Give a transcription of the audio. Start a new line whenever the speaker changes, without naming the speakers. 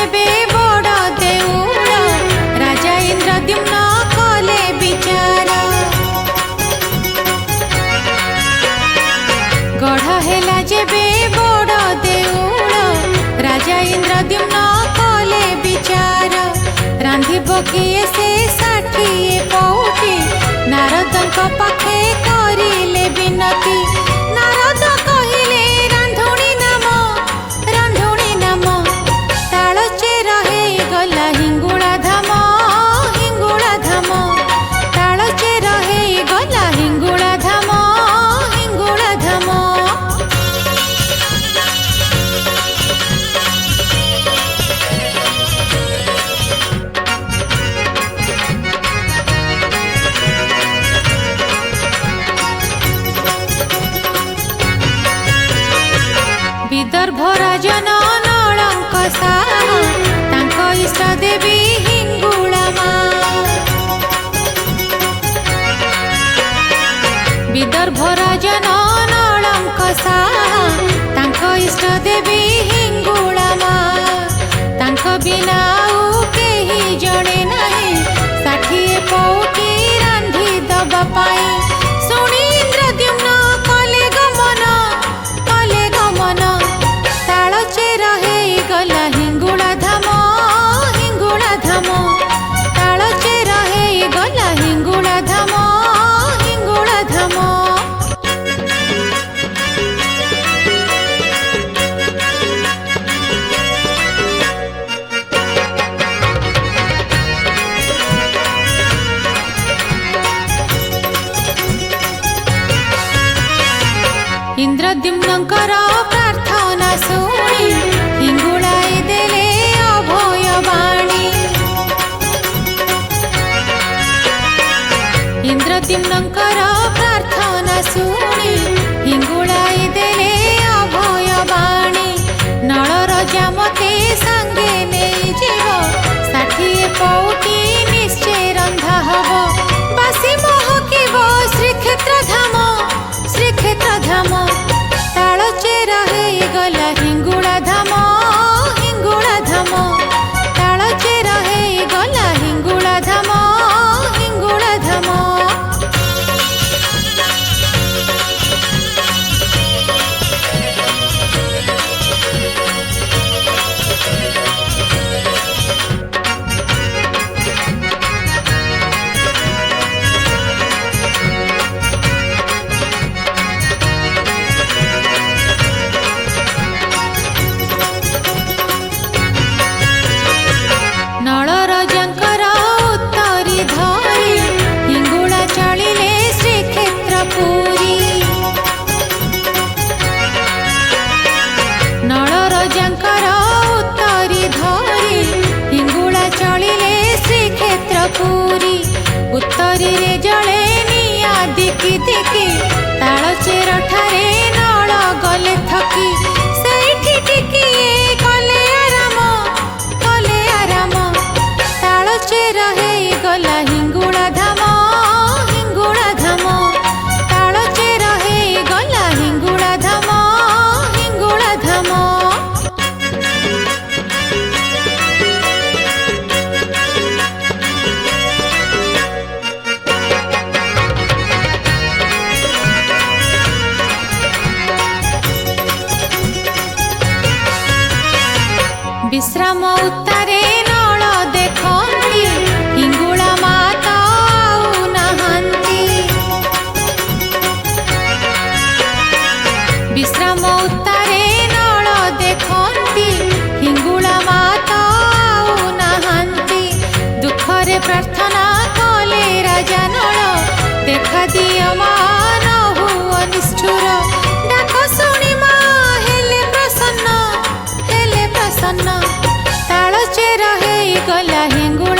जेबे बड़ देउल राजा इंद्रद्युम्न कले विचार गढ़ हेला जेबे बड़ देउल राजा इंद्रद्युम्न कले विचार रांधिब किए से 60 पौठी नारदंक पाखे करिले विनती नारद कहिले रांधुणी नाम तालचेर हे गला हिंगुला धाम तालचेर हे गला हिंगुला धाम विदर्भ राजन नलंक साहा तांक इष्ट देवी हिंगुला मां विदर्भ राजन नलंक साहा तांक इष्ट देवी हिंगुला मां तांक बिना केही जणे नाही 60 पौठी रांधि दबा पाई सुनी इंद्रद्युम्न कले गमन तालचेर हे गला हिंगुला धाम तालचेर हे गला हिंगुला धाम इंद्रद्युम्नकर प्रार्थना शुणी हिंगुलाई देले अभय बाणी इंद्रद्युम्नकर प्रार्थना शुणी हिंगुलाई देले अभय बाणी नलर जामते संगे नहीं जीव 60 पौठी निश्चय रंधा हब बासी महकिब श्रीक्षेत्र धाम तालचेर हे गला हिंगुला धाम तालचेर हे गला हिंगुला धाम पूरी उत्तरी रे जले निया दिकी दिकी तालचेर ठारे नल गले थकी सेठी टिकिए कले आराम तालचेर हे गला हिंगुला धाम तालचेर हे गला हिंगुला धाम विश्राम उत्तारे नल देखती हिंगुला माता आउ नाहांती विश्राम उत्तारे नल देखती हिंगुला माता आउ नाहांती दुखरे प्रार्थना कले राजा नल देखा दिया मान हुआ निष्ठुर डाक शुणी मां हेले प्रसन्न तालचेर हे गला हिंगुला